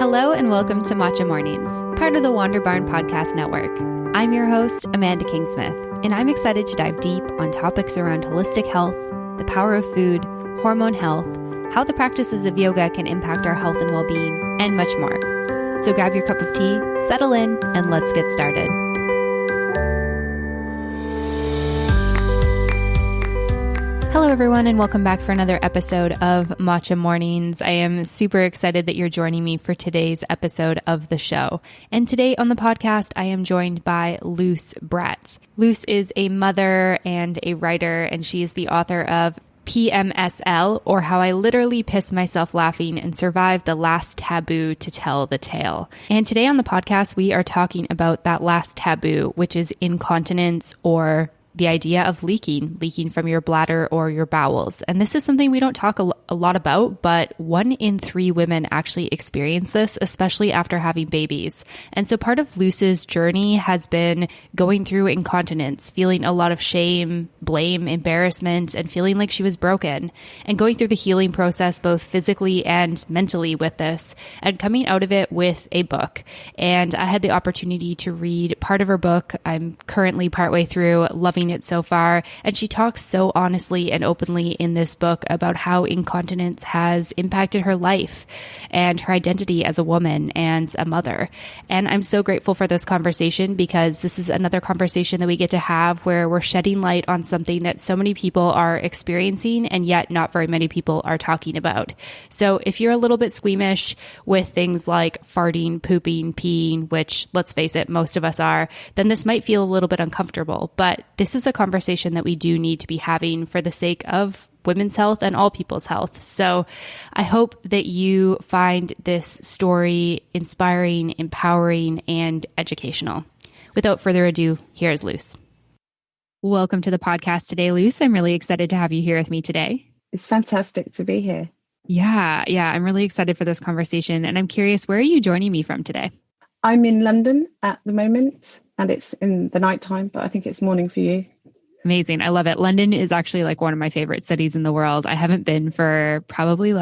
Hello and welcome to Matcha Mornings, part of the Wander Barn Podcast Network. I'm your host, Amanda Kingsmith, and I'm excited to dive deep on topics around holistic health, the power of food, hormone health, how the practices of yoga can impact our health and well-being, and much more. So grab your cup of tea, settle in, and let's get started. Hello, everyone, and welcome back for another episode of Matcha Mornings. I am super excited that you're joining me for today's episode of the show. And today on the podcast, I am joined by Luce Brett. Luce is a mother and a writer, and she is the author of PMSL, or How I Literally Pissed Myself Laughing and Survived the Last Taboo to Tell the Tale. And today on the podcast, we are talking about that last taboo, which is incontinence, or the idea of leaking from your bladder or your bowels. And this is something we don't talk a lot about, but 1 in 3 women actually experience this, especially after having babies. And so part of Luce's journey has been going through incontinence, feeling a lot of shame, blame, embarrassment, and feeling like she was broken, and going through the healing process, both physically and mentally with this, and coming out of it with a book. And I had the opportunity to read part of her book. I'm currently partway through, loving it so far. And she talks so honestly and openly in this book about how incontinence has impacted her life and her identity as a woman and a mother. And I'm so grateful for this conversation, because this is another conversation that we get to have where we're shedding light on something that so many people are experiencing and yet not very many people are talking about. So if you're a little bit squeamish with things like farting, pooping, peeing, which let's face it, most of us are, then this might feel a little bit uncomfortable. But this is a conversation that we do need to be having for the sake of women's health and all people's health. So I hope that you find this story inspiring, empowering, and educational. Without further ado, here's Luce. Welcome to the podcast today, Luce. I'm really excited to have you here with me today. It's fantastic to be here. Yeah, I'm really excited for this conversation. And I'm curious, where are you joining me from today? I'm in London at the moment, and it's in the nighttime, but I think it's morning for you. Amazing. I love it. London is actually like one of my favorite cities in the world. I haven't been for probably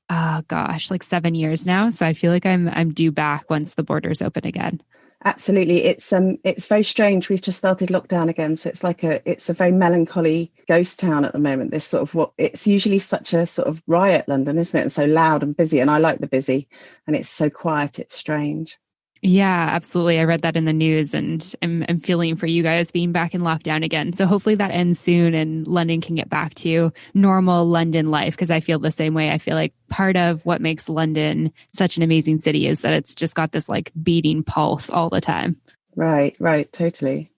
7 years now. So I feel like I'm due back once the borders open again. Absolutely. It's very strange. We've just started lockdown again. So it's a very melancholy ghost town at the moment. This sort of it's usually such a sort of riot, London, isn't it? And so loud and busy. And I like the busy, and it's so quiet. It's strange. Yeah, absolutely. I read that in the news, and I'm feeling for you guys being back in lockdown again. So hopefully that ends soon and London can get back to normal London life, because I feel the same way. I feel like part of what makes London such an amazing city is that it's just got this like beating pulse all the time. Right, totally.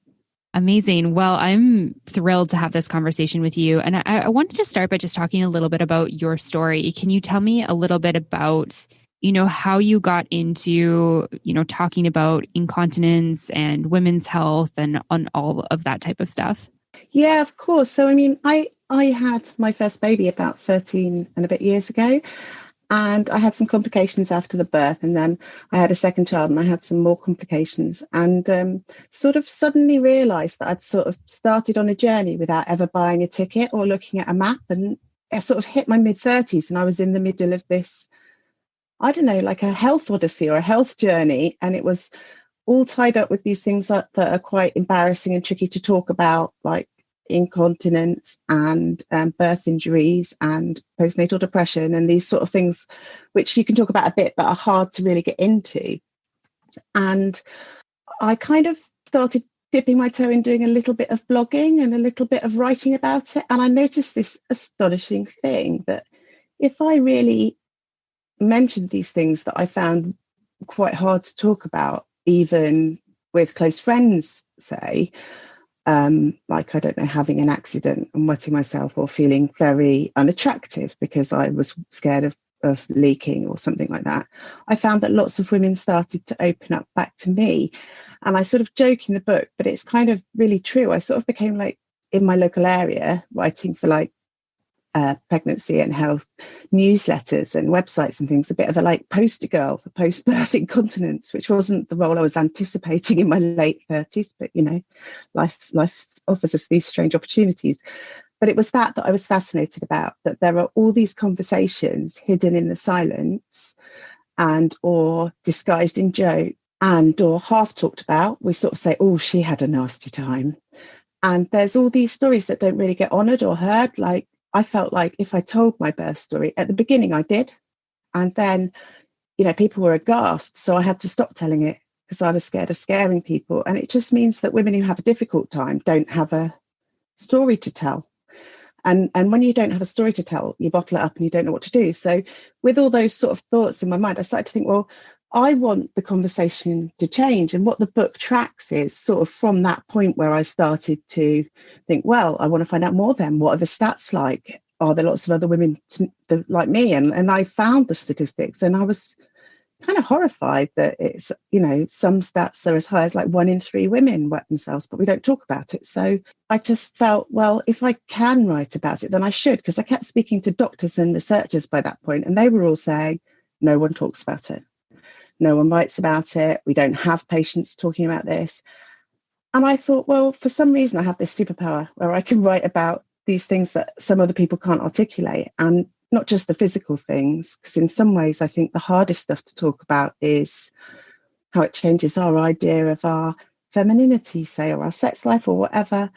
Amazing. Well, I'm thrilled to have this conversation with you. And I wanted to start by just talking a little bit about your story. Can you tell me a little bit about how you got into, talking about incontinence and women's health and on all of that type of stuff? Yeah, of course. So, I had my first baby about 13 and a bit years ago, and I had some complications after the birth, and then I had a second child and I had some more complications, and sort of suddenly realized that I'd sort of started on a journey without ever buying a ticket or looking at a map. And I sort of hit my mid-30s and I was in the middle of this, I don't know, like a health odyssey or a health journey. And it was all tied up with these things that are quite embarrassing and tricky to talk about, like incontinence and birth injuries and postnatal depression and these sort of things, which you can talk about a bit, but are hard to really get into. And I kind of started dipping my toe in doing a little bit of blogging and a little bit of writing about it. And I noticed this astonishing thing, that if I really mentioned these things that I found quite hard to talk about, even with close friends, say, like, I don't know, having an accident and wetting myself, or feeling very unattractive because I was scared of leaking or something like that, I found that lots of women started to open up back to me. And I sort of joke in the book, but it's kind of really true. I sort of became, like, in my local area, writing for like pregnancy and health newsletters and websites and things, a bit of a like poster girl for post-birth incontinence, which wasn't the role I was anticipating in my late 30s, but life offers us these strange opportunities. But it was that I was fascinated about, that there are all these conversations hidden in the silence, and or disguised in joke and or half talked about. We sort of say, oh, she had a nasty time. And there's all these stories that don't really get honoured or heard. Like, I felt like if I told my birth story at the beginning, I did. And then, people were aghast. So I had to stop telling it because I was scared of scaring people. And it just means that women who have a difficult time don't have a story to tell. And when you don't have a story to tell, you bottle it up and you don't know what to do. So with all those sort of thoughts in my mind, I started to think, well, I want the conversation to change. And what the book tracks is sort of from that point where I started to think, well, I want to find out more then. What are the stats like? Are there lots of other women like me? And I found the statistics, and I was kind of horrified that it's, some stats are as high as like 1 in 3 women wet themselves, but we don't talk about it. So I just felt, well, if I can write about it, then I should, because I kept speaking to doctors and researchers by that point, and they were all saying, no one talks about it. No one writes about it. We don't have patients talking about this. And I thought, well, for some reason, I have this superpower where I can write about these things that some other people can't articulate, and not just the physical things, because in some ways, I think the hardest stuff to talk about is how it changes our idea of our femininity, say, or our sex life or whatever.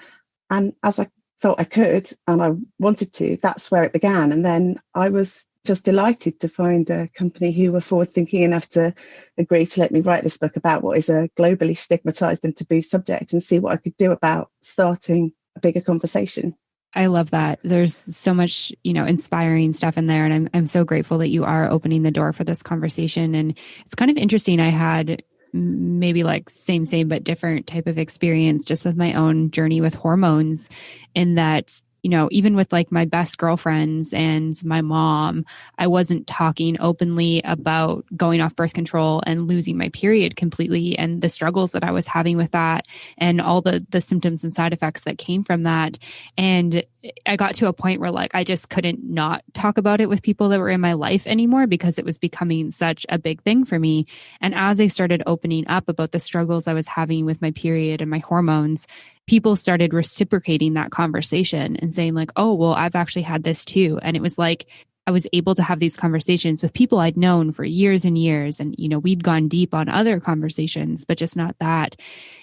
And as I thought I could, and I wanted to, that's where it began. And then I was just delighted to find a company who were forward thinking enough to agree to let me write this book about what is a globally stigmatized and taboo subject, and see what I could do about starting a bigger conversation. I love that. There's so much, inspiring stuff in there. And I'm so grateful that you are opening the door for this conversation. And it's kind of interesting. I had maybe like same, but different type of experience just with my own journey with hormones, in that, even with like my best girlfriends and my mom, I wasn't talking openly about going off birth control and losing my period completely, and the struggles that I was having with that, and all the symptoms and side effects that came from that. And I got to a point where like I just couldn't not talk about it with people that were in my life anymore, because it was becoming such a big thing for me. And as I started opening up about the struggles I was having with my period and my hormones, people started reciprocating that conversation and saying like, oh, well, I've actually had this too. And it was like I was able to have these conversations with people I'd known for years and years. And, we'd gone deep on other conversations, but just not that.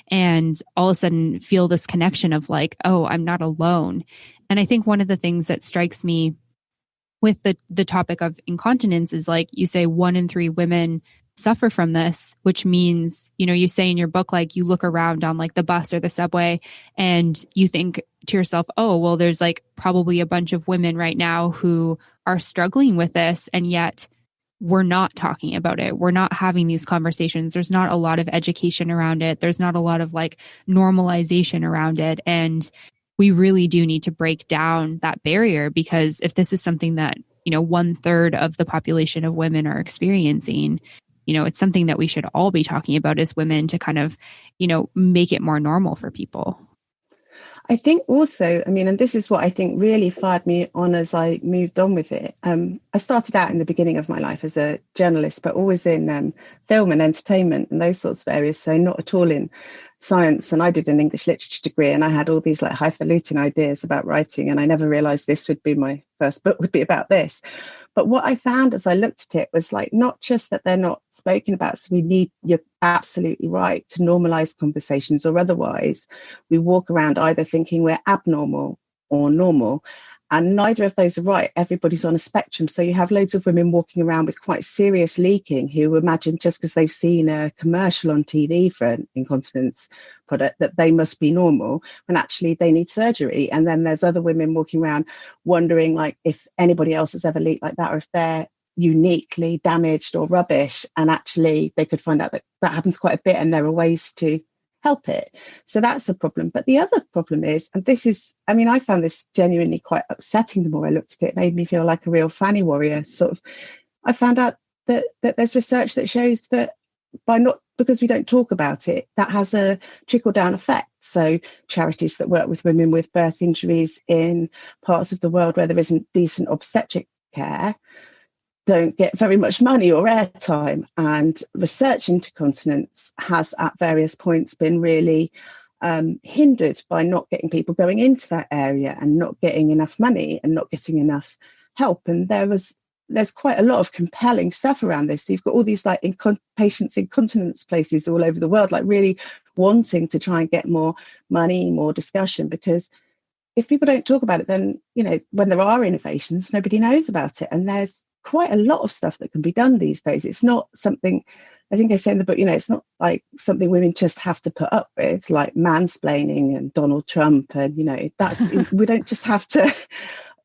And all of a sudden feel this connection of like, oh, I'm not alone. And I think one of the things that strikes me with the topic of incontinence is, like you say, 1 in 3 women suffer from this, which means, you say in your book, like you look around on like the bus or the subway and you think to yourself, oh, well, there's like probably a bunch of women right now who are struggling with this. And yet we're not talking about it. We're not having these conversations. There's not a lot of education around it. There's not a lot of like normalization around it. And we really do need to break down that barrier, because if this is something that, 1/3 of the population of women are experiencing, it's something that we should all be talking about as women to kind of, make it more normal for people. I think also, and this is what I think really fired me on as I moved on with it. I started out in the beginning of my life as a journalist, but always in film and entertainment and those sorts of areas. So not at all in science. And I did an English literature degree, and I had all these like highfalutin ideas about writing. And I never realized this would be my first book would be about this. But what I found as I looked at it was like, not just that they're not spoken about. So you're absolutely right, to normalize conversations, or otherwise we walk around either thinking we're abnormal or normal. And neither of those are right. Everybody's on a spectrum. So you have loads of women walking around with quite serious leaking who imagine just because they've seen a commercial on TV for an incontinence product that they must be normal, when actually they need surgery. And then there's other women walking around wondering like if anybody else has ever leaked like that, or if they're uniquely damaged or rubbish. And actually they could find out that that happens quite a bit, and there are ways to help it. So that's a problem. But the other problem is, and this is, I found this genuinely quite upsetting the more I looked at it. It made me feel like a real fanny warrior. Sort of, I found out that there's research that shows that because we don't talk about it, that has a trickle down effect. So charities that work with women with birth injuries in parts of the world where there isn't decent obstetric care don't get very much money or airtime. And research into continence has at various points been really hindered by not getting people going into that area, and not getting enough money, and not getting enough help. And there was there's quite a lot of compelling stuff around this. So you've got all these like patients incontinence places all over the world, like really wanting to try and get more money, more discussion, because if people don't talk about it, then, you know, when there are innovations, nobody knows about it. And there's quite a lot of stuff that can be done these days. It's not something, I think I say in the book, you know, it's not like something women just have to put up with, like mansplaining and Donald Trump. And, you know, we don't just have to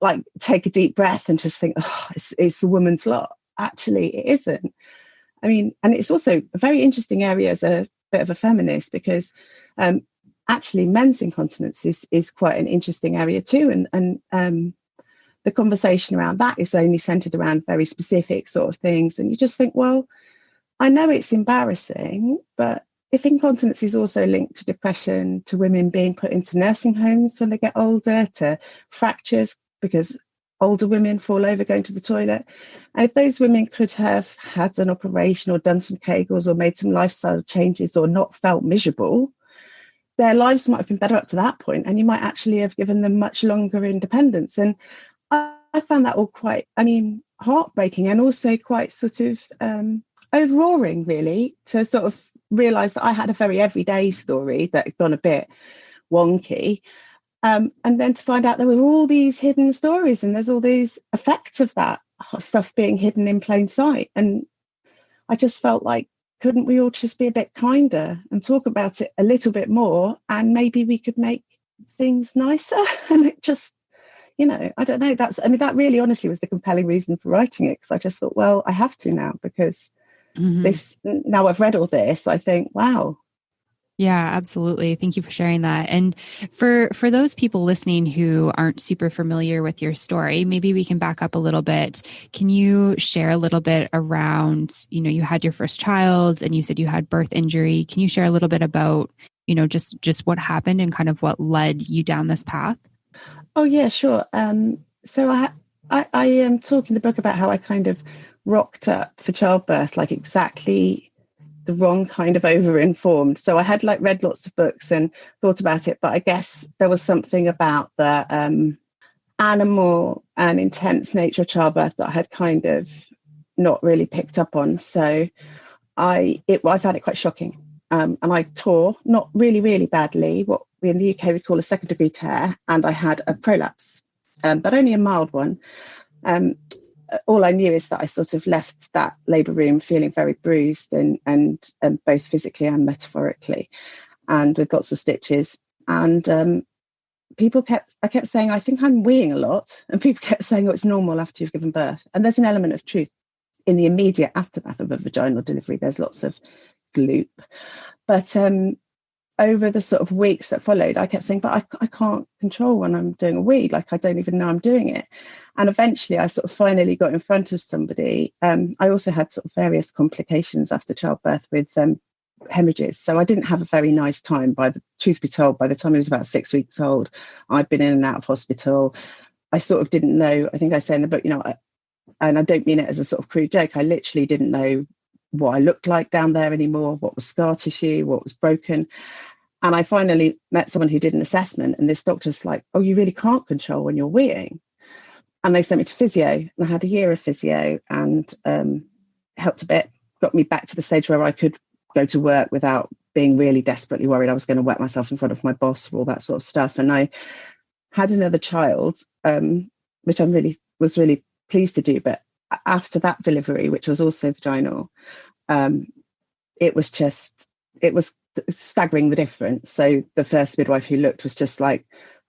like take a deep breath and just think, oh, it's the woman's lot. Actually, it isn't. I mean, and it's also a very interesting area as a bit of a feminist, because actually men's incontinence is quite an interesting area too. And the conversation around that is only centered around very specific sort of things. And you just think, well, I know it's embarrassing, but if incontinence is also linked to depression, to women being put into nursing homes when they get older, to fractures because older women fall over going to the toilet, and if those women could have had an operation or done some Kegels or made some lifestyle changes or not felt miserable, their lives might have been better up to that point, and you might actually have given them much longer independence. And I found that all quite, I mean, heartbreaking, and also quite sort of overawing, really, to sort of realise that I had a very everyday story that had gone a bit wonky. And then to find out there were all these hidden stories, and there's all these effects of that stuff being hidden in plain sight. And I just felt like, couldn't we all just be a bit kinder and talk about it a little bit more, and maybe we could make things nicer? And it just, you know, I don't know. That really honestly was the compelling reason for writing it, because I just thought, well, I have to now, because now I've read all this, I think, wow. Yeah, absolutely. Thank you for sharing that. And for those people listening who aren't super familiar with your story, maybe we can back up a little bit. Can you share a little bit around, you know, you had your first child and you said you had birth injury. Can you share a little bit about, you know, just what happened and kind of what led you down this path? Oh, yeah, sure. So I am talking in the book about how I kind of rocked up for childbirth, like exactly the wrong kind of over-informed. So I had like read lots of books and thought about it, but I guess there was something about the animal and intense nature of childbirth that I had kind of not really picked up on. So I found it quite shocking. And I tore, not really, really badly, what we in the UK would call a second-degree tear, and I had a prolapse, but only a mild one. All I knew is that I sort of left that labour room feeling very bruised and both physically and metaphorically, and with lots of stitches. And I kept saying, I think I'm weeing a lot, and people kept saying, oh, it's normal after you've given birth. And there's an element of truth in the immediate aftermath of a vaginal delivery. There's lots of gloop, but over the sort of weeks that followed, I kept saying, but I can't control when I'm doing a wee, like I don't even know I'm doing it. And eventually I sort of finally got in front of somebody. I also had sort of various complications after childbirth with hemorrhages. So I didn't have a very nice time, truth be told. By the time I was about 6 weeks old, I'd been in and out of hospital. I sort of didn't know, I think I say in the book, you know, and I don't mean it as a sort of crude joke, I literally didn't know what I looked like down there anymore, what was scar tissue, what was broken. And I finally met someone who did an assessment, and this doctor's like, oh, you really can't control when you're weeing. And they sent me to physio, and I had a year of physio, and helped a bit, got me back to the stage where I could go to work without being really desperately worried I was going to wet myself in front of my boss or all that sort of stuff. And I had another child, which I was really pleased to do. But after that delivery, which was also vaginal, it was staggering, the difference. So the first midwife who looked was just like,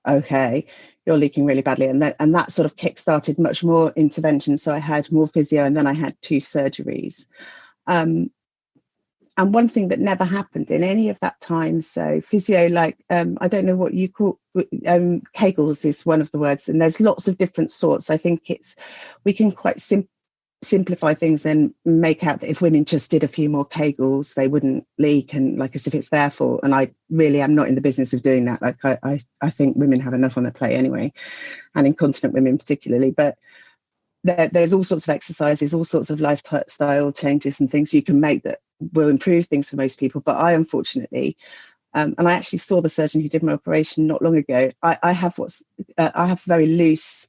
okay, you're leaking really badly. And that sort of kick-started much more intervention. So I had more physio, and then I had 2 surgeries. And one thing that never happened in any of that time, so physio, like, I don't know what you call, Kegels is one of the words, and there's lots of different sorts. I think we can quite simplify things and make out that if women just did a few more Kegels, they wouldn't leak, and like as if it's their fault. And I really am not in the business of doing that. Like I think women have enough on their plate anyway, and incontinent women particularly. But there's all sorts of exercises, all sorts of lifestyle changes and things you can make that will improve things for most people. But I unfortunately, and I actually saw the surgeon who did my operation not long ago. I have very loose,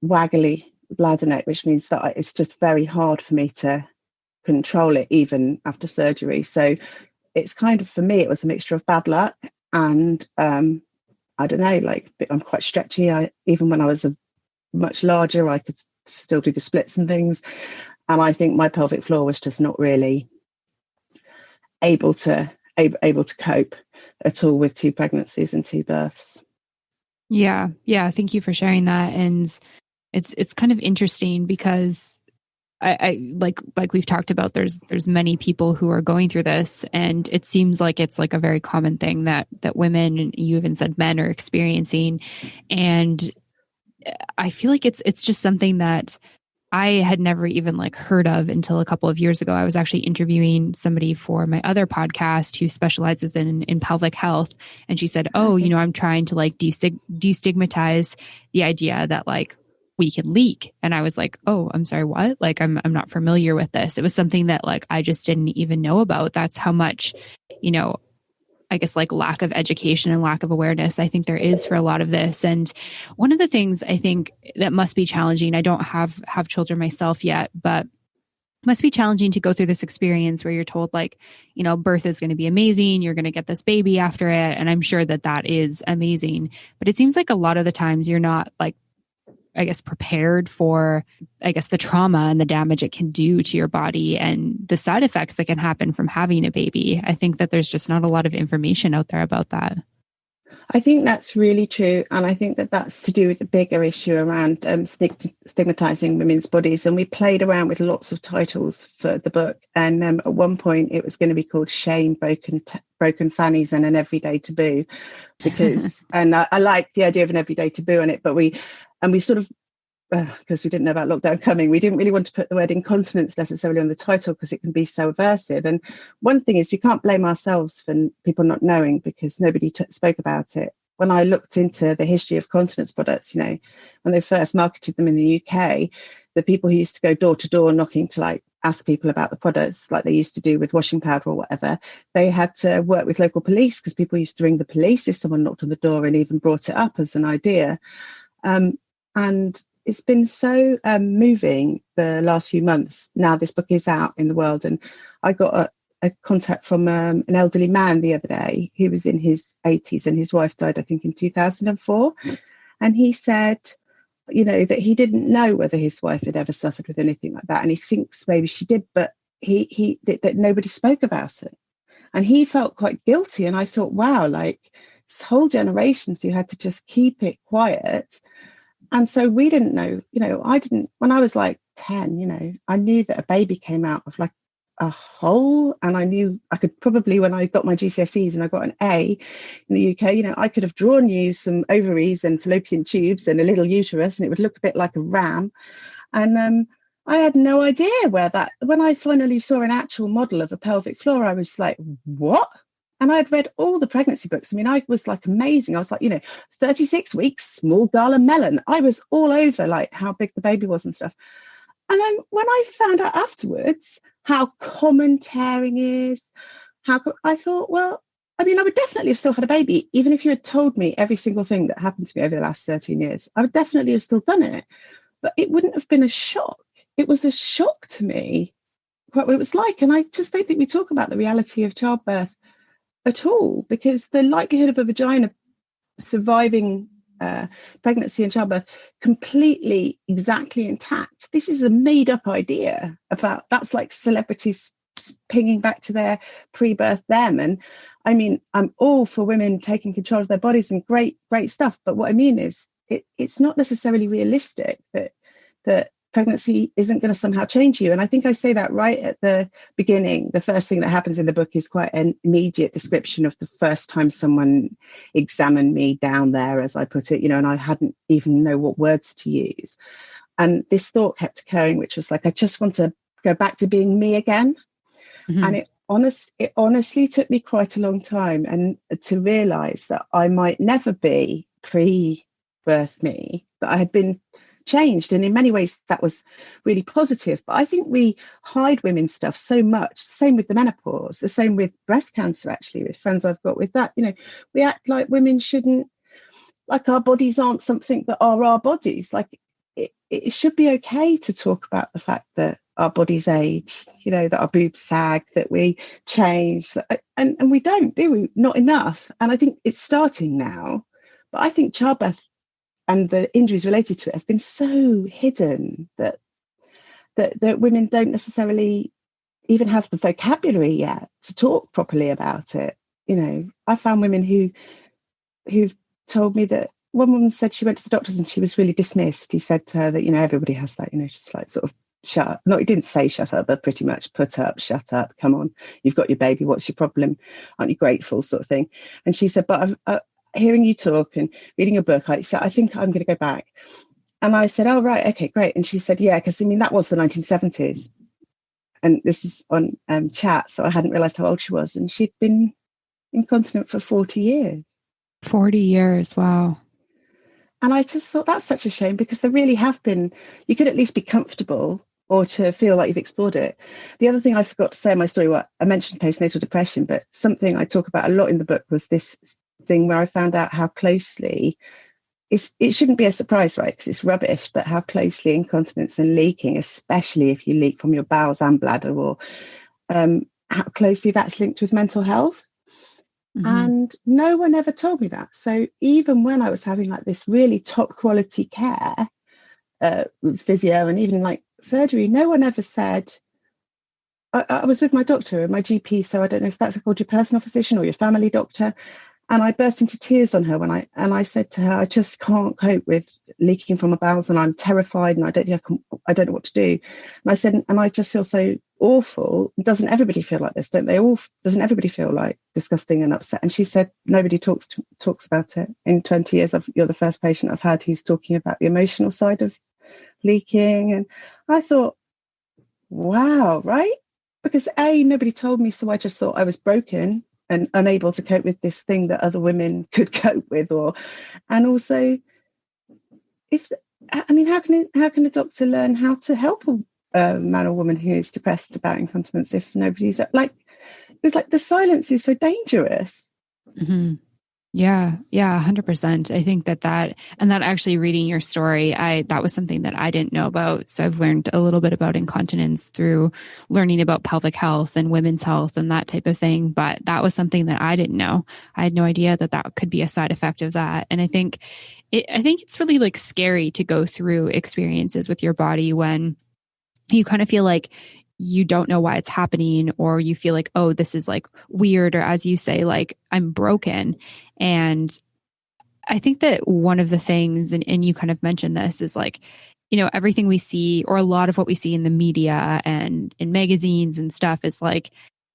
waggly bladder neck, which means that it's just very hard for me to control it even after surgery. So it's kind of, for me, it was a mixture of bad luck and I don't know, like I'm quite stretchy. Even when I was much larger, I could still do the splits and things. And I think my pelvic floor was just not really able to cope at all with 2 pregnancies and 2 births. Yeah. Thank you for sharing that. And it's kind of interesting because I like we've talked about, there's many people who are going through this, and it seems like it's like a very common thing that women, and you even said men, are experiencing. And I feel like it's just something that I had never even like heard of until a couple of years ago. I was actually interviewing somebody for my other podcast who specializes in pelvic health. And she said, oh, you know, I'm trying to like destigmatize the idea that like we can leak. And I was like, oh, I'm sorry, what? Like, I'm not familiar with this. It was something that like, I just didn't even know about. That's how much, you know, I guess like lack of education and lack of awareness I think there is for a lot of this. And one of the things I think that must be challenging, I don't have children myself yet, but must be challenging to go through this experience where you're told like, you know, birth is going to be amazing. You're going to get this baby after it. And I'm sure that is amazing. But it seems like a lot of the times you're not like, I guess, prepared for, I guess, the trauma and the damage it can do to your body and the side effects that can happen from having a baby. I think that there's just not a lot of information out there about that. I think that's really true. And I think that that's to do with the bigger issue around stigmatizing women's bodies. And we played around with lots of titles for the book. And at one point it was going to be called Shame, Broken Fannies and an Everyday Taboo, because, and I like the idea of an everyday taboo in it, but we sort of, because we didn't know about lockdown coming, we didn't really want to put the word incontinence necessarily on the title because it can be so aversive. And one thing is, we can't blame ourselves for people not knowing because nobody spoke about it. When I looked into the history of continence products, you know, when they first marketed them in the UK, the people who used to go door to door knocking to like ask people about the products, like they used to do with washing powder or whatever, they had to work with local police because people used to ring the police if someone knocked on the door and even brought it up as an idea. And it's been so moving the last few months. Now this book is out in the world, and I got a contact from an elderly man the other day who was in his 80s, and his wife died, I think, in 2004. And he said, you know, that he didn't know whether his wife had ever suffered with anything like that, and he thinks maybe she did, but that nobody spoke about it, and he felt quite guilty. And I thought, wow, like this whole generations who had to just keep it quiet. And so we didn't know, you know, I didn't, when I was like 10, you know, I knew that a baby came out of like a hole, and I knew I could probably, when I got my GCSEs and I got an A in the UK, you know, I could have drawn you some ovaries and fallopian tubes and a little uterus, and it would look a bit like a ram. And I had no idea where that, when I finally saw an actual model of a pelvic floor, I was like, what? And I'd read all the pregnancy books. I mean, I was like amazing. I was like, you know, 36 weeks, small gala melon. I was all over like how big the baby was and stuff. And then when I found out afterwards how common tearing is, I thought, well, I mean, I would definitely have still had a baby, even if you had told me every single thing that happened to me over the last 13 years. I would definitely have still done it, but it wouldn't have been a shock. It was a shock to me what it was like. And I just don't think we talk about the reality of childbirth at all, because the likelihood of a vagina surviving pregnancy and childbirth completely exactly intact. This is a made up idea about, that's like celebrities pinging back to their pre-birth them. And I mean, I'm all for women taking control of their bodies and great stuff, but what I mean is it's not necessarily realistic that pregnancy isn't going to somehow change you. And I think I say that right at the beginning. The first thing that happens in the book is quite an immediate description of the first time someone examined me down there, as I put it, you know, and I hadn't even know what words to use. And this thought kept occurring, which was like, I just want to go back to being me again. Mm-hmm. And it honestly took me quite a long time and to realize that I might never be pre-birth me, that I had been changed, and in many ways that was really positive. But I think we hide women's stuff so much. The same with the menopause, the same with breast cancer, actually, with friends I've got with that, you know, we act like women shouldn't, like our bodies aren't something that are our bodies. Like it should be okay to talk about the fact that our bodies age, that our boobs sag, that we change, and we don't, do we? Not enough. And I think it's starting now. But I think childbirth and the injuries related to it have been so hidden that women don't necessarily even have the vocabulary yet to talk properly about it. I found women who've told me that one woman said she went to the doctors and she was really dismissed. He said to her that, everybody has that, just like sort of shut up. No, he didn't say shut up, but pretty much put up, shut up, come on, you've got your baby, what's your problem? Aren't you grateful, sort of thing. And she said, but I'm hearing you talk and reading a book, I said, I think I'm going to go back. And I said, oh, right, okay, great. And she said, yeah, because that was the 1970s. And this is on chat, so I hadn't realised how old she was. And she'd been incontinent for 40 years. 40 years, wow. And I just thought that's such a shame, because there really have been, you could at least be comfortable or to feel like you've explored it. The other thing I forgot to say in my story, I mentioned postnatal depression, but something I talk about a lot in the book was this thing where I found out how closely, it shouldn't be a surprise, right? Because it's rubbish, but how closely incontinence and leaking, especially if you leak from your bowels and bladder, or how closely that's linked with mental health. Mm-hmm. And no one ever told me that. So even when I was having like this really top quality care with physio and even like surgery, no one ever said, I was with my doctor and my GP, so I don't know if that's called your personal physician or your family doctor. And I burst into tears on her when I said to her, I just can't cope with leaking from my bowels and I'm terrified and I don't know what to do. And I said, and I just feel so awful. Doesn't everybody feel like this? Don't they all? Doesn't everybody feel like disgusting and upset? And she said, nobody talks about it. In 20 years, you're the first patient I've had who's talking about the emotional side of leaking. And I thought, wow, right? Because nobody told me, so I just thought I was broken and unable to cope with this thing that other women could cope with, and also, how can a doctor learn how to help a man or woman who is depressed about incontinence if nobody's like, it's like the silence is so dangerous. Mm-hmm. Yeah, 100%. I think that actually reading your story, that was something that I didn't know about. So I've learned a little bit about incontinence through learning about pelvic health and women's health and that type of thing. But that was something that I didn't know. I had no idea that could be a side effect of that. And I think it's really like scary to go through experiences with your body when you kind of feel like you don't know why it's happening, or you feel like, oh, this is like weird, or as you say, like I'm broken. And I think that one of the things, and you kind of mentioned this, is like, everything we see, or a lot of what we see in the media and in magazines and stuff, is like,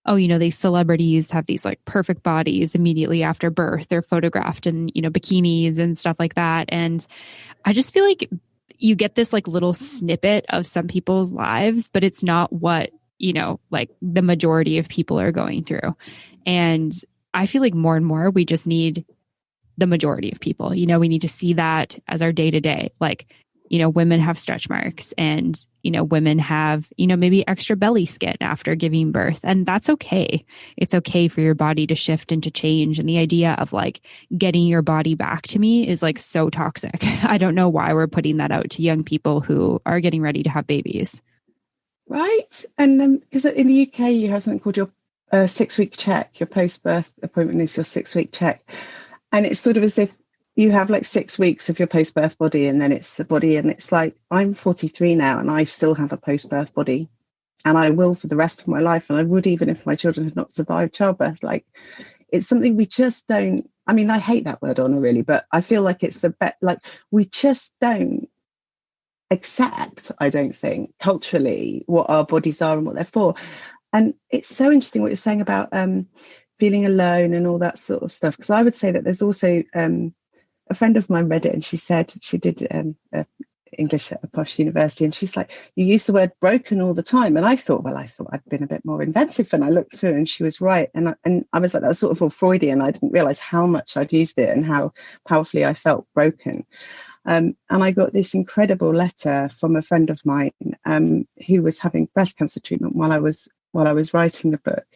oh, these celebrities have these like perfect bodies immediately after birth. They're photographed in, bikinis and stuff like that. And I just feel like you get this like little snippet of some people's lives, but it's not what, like the majority of people are going through. And I feel like more and more we just need the majority of people. We need to see that as our day to day. Like, women have stretch marks, and, women have, maybe extra belly skin after giving birth. And that's okay. It's okay for your body to shift and to change. And the idea of like getting your body back to me is like so toxic. I don't know why we're putting that out to young people who are getting ready to have babies. Right. And because in the UK, you have something called your 6-week check. Your post-birth appointment is your 6-week check. And it's sort of as if you have like 6 weeks of your post-birth body, and then it's the body. And it's like, I'm 43 now and I still have a post-birth body, and I will for the rest of my life. And I would, even if my children had not survived childbirth. Like, it's something we just don't, I hate that word, Honor, really, but I feel like it's like we just don't accept, I don't think, culturally, what our bodies are and what they're for. And it's so interesting what you're saying about feeling alone and all that sort of stuff, because I would say that there's also a friend of mine read it, and she said she did English at a posh university, and she's like, you use the word broken all the time. And I thought I'd been a bit more inventive, and I looked through, and she was right. And I was like, that's sort of all Freudian. I didn't realize how much I'd used it and how powerfully I felt broken. And I got this incredible letter from a friend of mine who was having breast cancer treatment while I was writing the book.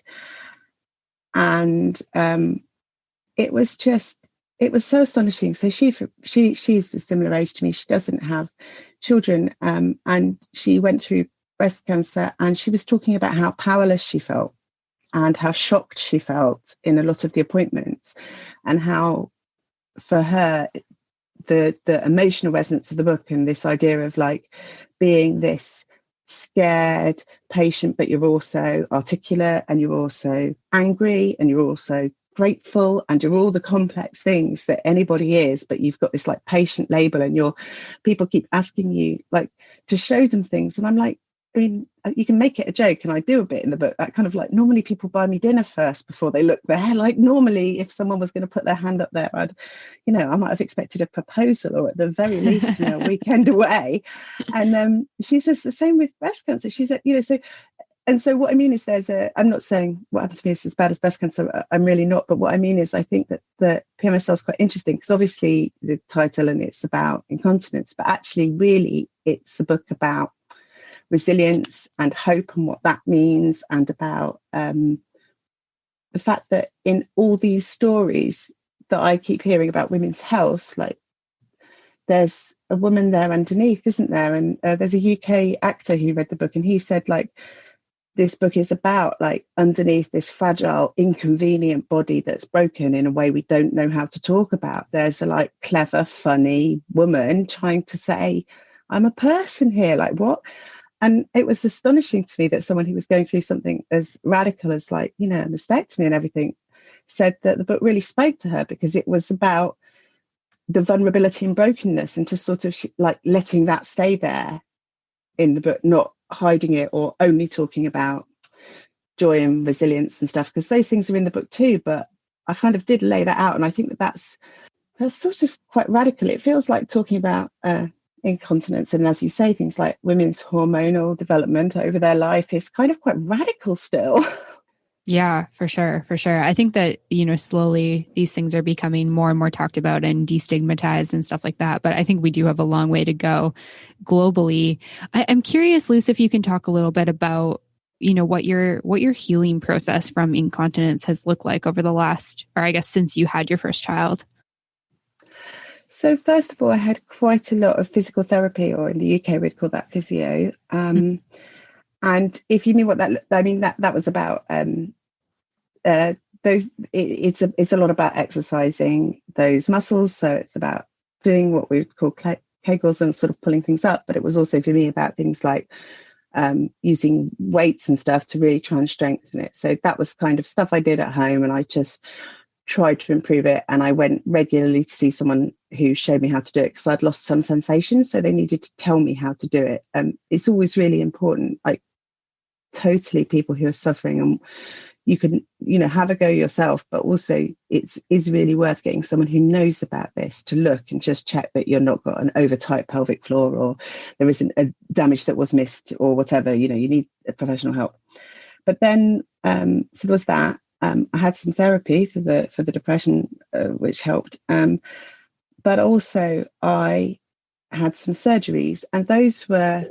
And it was so astonishing. So she's a similar age to me. She doesn't have children, and she went through breast cancer, and she was talking about how powerless she felt and how shocked she felt in a lot of the appointments, and how for her the emotional resonance of the book and this idea of like being this scared patient, but you're also articulate and you're also angry and you're also grateful and you're all the complex things that anybody is, but you've got this like patient label, and people keep asking you like to show them things, and I'm like, I mean, you can make it a joke, and I do a bit in the book, that kind of like, normally people buy me dinner first before they look there. Like normally if someone was going to put their hand up there, I might have expected a proposal, or at the very least, a weekend away. And she says the same with breast cancer. She said, so what I mean is I'm not saying what happened to me is as bad as breast cancer. I'm really not. But what I mean is I think that the PMSL is quite interesting, because obviously the title, and it's about incontinence, but actually really it's a book about resilience and hope and what that means, and about the fact that in all these stories that I keep hearing about women's health, like there's a woman there underneath, isn't there? And there's a UK actor who read the book, and he said like, this book is about like underneath this fragile, inconvenient body that's broken in a way we don't know how to talk about, there's a like clever, funny woman trying to say, I'm a person here, like what? And it was astonishing to me that someone who was going through something as radical as like, a mastectomy and everything, said that the book really spoke to her, because it was about the vulnerability and brokenness, and just sort of like letting that stay there in the book, not hiding it or only talking about joy and resilience and stuff, because those things are in the book too. But I kind of did lay that out, and I think that's sort of quite radical. It feels like talking about incontinence, and as you say, things like women's hormonal development over their life is kind of quite radical still. Yeah, for sure. For sure. I think that, slowly these things are becoming more and more talked about and destigmatized and stuff like that. But I think we do have a long way to go globally. I'm curious, Luce, if you can talk a little bit about, what your healing process from incontinence has looked like over the last, or I guess since you had your first child. So first of all, I had quite a lot of physical therapy, or in the UK we'd call that physio. And if you mean what that was about, it's a lot about exercising those muscles. So it's about doing what we would call kegels and sort of pulling things up. But it was also for me about things like using weights and stuff to really try and strengthen it. So that was kind of stuff I did at home, and I just tried to improve it. And I went regularly to see someone who showed me how to do it, because I'd lost some sensation, so they needed to tell me how to do it. It's always really important, like totally people who are suffering, and you can have a go yourself, but also is really worth getting someone who knows about this to look and just check that you're not got an over tight pelvic floor, or there isn't a damage that was missed, or whatever. You need a professional help. But then so there was that. I had some therapy for the depression, which helped. But also I had some surgeries, and those were,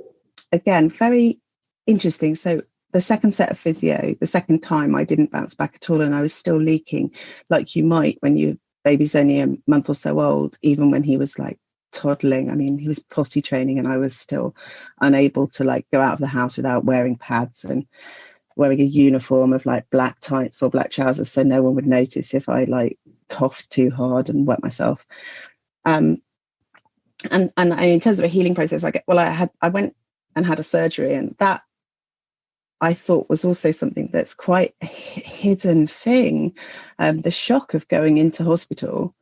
again, very interesting. So the second set of physio, the second time, I didn't bounce back at all, and I was still leaking like you might when your baby's only a month or so old, even when he was like toddling. I mean, he was potty training, and I was still unable to like go out of the house without wearing pads and wearing a uniform of like black tights or black trousers, so no one would notice if I like coughed too hard and wet myself. And in terms of a healing process, I went and had a surgery, and that I thought was also something that's quite a hidden thing. The shock of going into hospital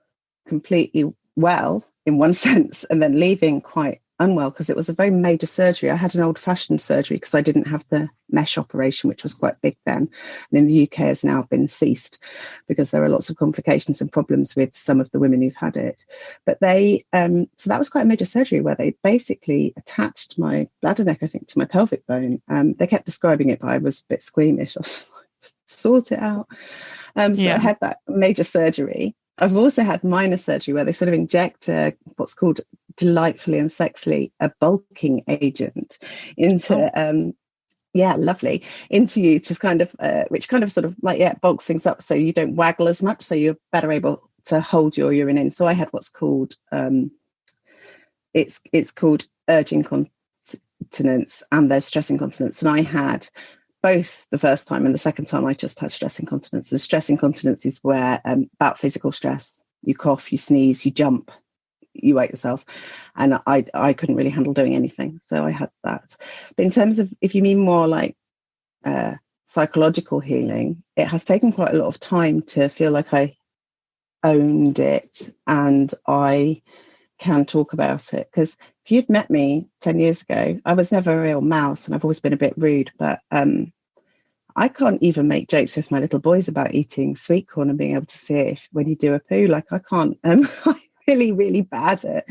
completely well in one sense, and then leaving quite unwell, because it was a very major surgery. I had an old-fashioned surgery because I didn't have the mesh operation, which was quite big then, and in the UK has now been ceased because there are lots of complications and problems with some of the women who've had it. But they so that was quite a major surgery, where they basically attached my bladder neck, I think, to my pelvic bone. They kept describing it, but I was a bit squeamish. I was like, sort it out. I had that major surgery. I've also had minor surgery where they sort of inject what's called, delightfully and sexily, a bulking agent into into you, to kind of which kind of sort of like bulks things up so you don't waggle as much, so you're better able to hold your urine in. So I had what's called it's called urge incontinence and there's stress incontinence. And I had both the first time and the second time I just had stress incontinence. The stress incontinence is where about physical stress. You cough, you sneeze, you jump, you wake yourself. And I couldn't really handle doing anything. So I had that. But in terms of, if you mean more like psychological healing, it has taken quite a lot of time to feel like I owned it and I can talk about it. Because if you'd met me 10 years ago, I was never a real mouse and I've always been a bit rude, but I can't even make jokes with my little boys about eating sweet corn and being able to see it when you do a poo. Like I can't, I'm really, really bad at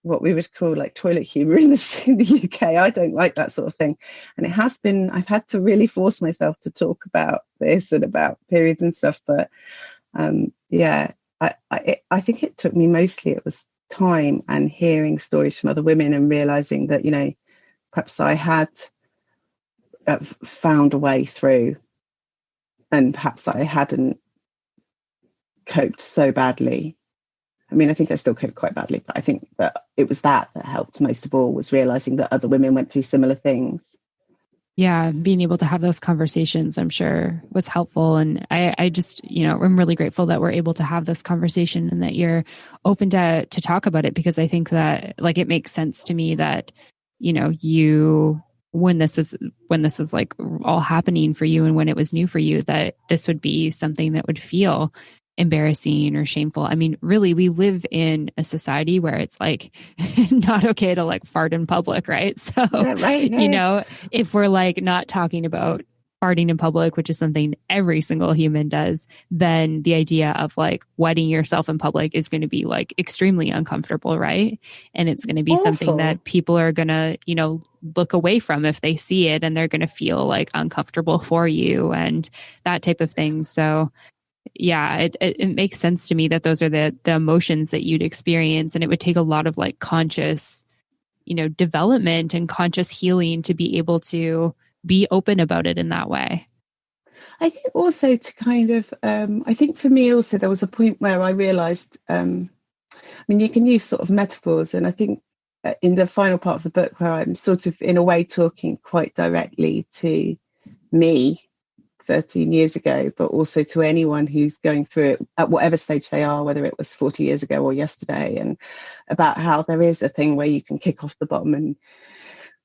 what we would call like toilet humour in the UK. I don't like that sort of thing. And it has been, I've had to really force myself to talk about this and about periods and stuff. But yeah, I think it took me mostly, it was time and hearing stories from other women and realising that, you know, perhaps I had found a way through and perhaps I hadn't coped so badly. I mean, I think I still coped quite badly, but I think that it was that helped most of all, was realising that other women went through similar things. Yeah, being able to have those conversations, I'm sure, was helpful. And I just, you know, I'm really grateful that we're able to have this conversation and that you're open to talk about it, because I think that, like, it makes sense to me that, you know, you, when this was like all happening for you and when it was new for you, that this would be something that would feel embarrassing or shameful. I mean, really, we live in a society where it's like not okay to like fart in public, right? So, Yeah, right. Yeah, you know, if we're like not talking about farting in public, which is something every single human does, then the idea of like wetting yourself in public is going to be like extremely uncomfortable, right? And it's going to be something that people are going to, you know, look away from if they see it, and they're going to feel like uncomfortable for you and that type of thing. So yeah, it makes sense to me that those are the emotions that you'd experience, and it would take a lot of like conscious, you know, development and conscious healing to be able to be open about it in that way. I think also to kind of, I think for me also there was a point where I realised, I mean, you can use sort of metaphors, and I think in the final part of the book where I'm sort of in a way talking quite directly to me 13 years ago, but also to anyone who's going through it at whatever stage they are, whether it was 40 years ago or yesterday, and about how there is a thing where you can kick off the bottom, and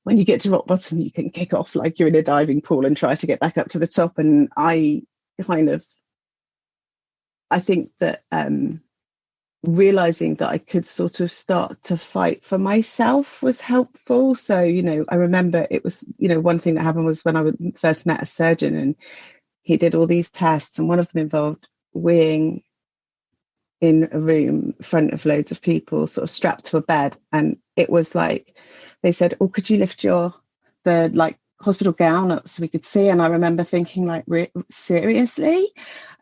when you get to rock bottom, you can kick off like you're in a diving pool and try to get back up to the top. And I think that realizing that I could sort of start to fight for myself was helpful. So, you know, I remember it was, you know, one thing that happened was when I first met a surgeon, and he did all these tests, and one of them involved weeing in a room in front of loads of people, sort of strapped to a bed. And it was like, they said, oh, could you lift the like hospital gown up so we could see? And I remember thinking, like, seriously?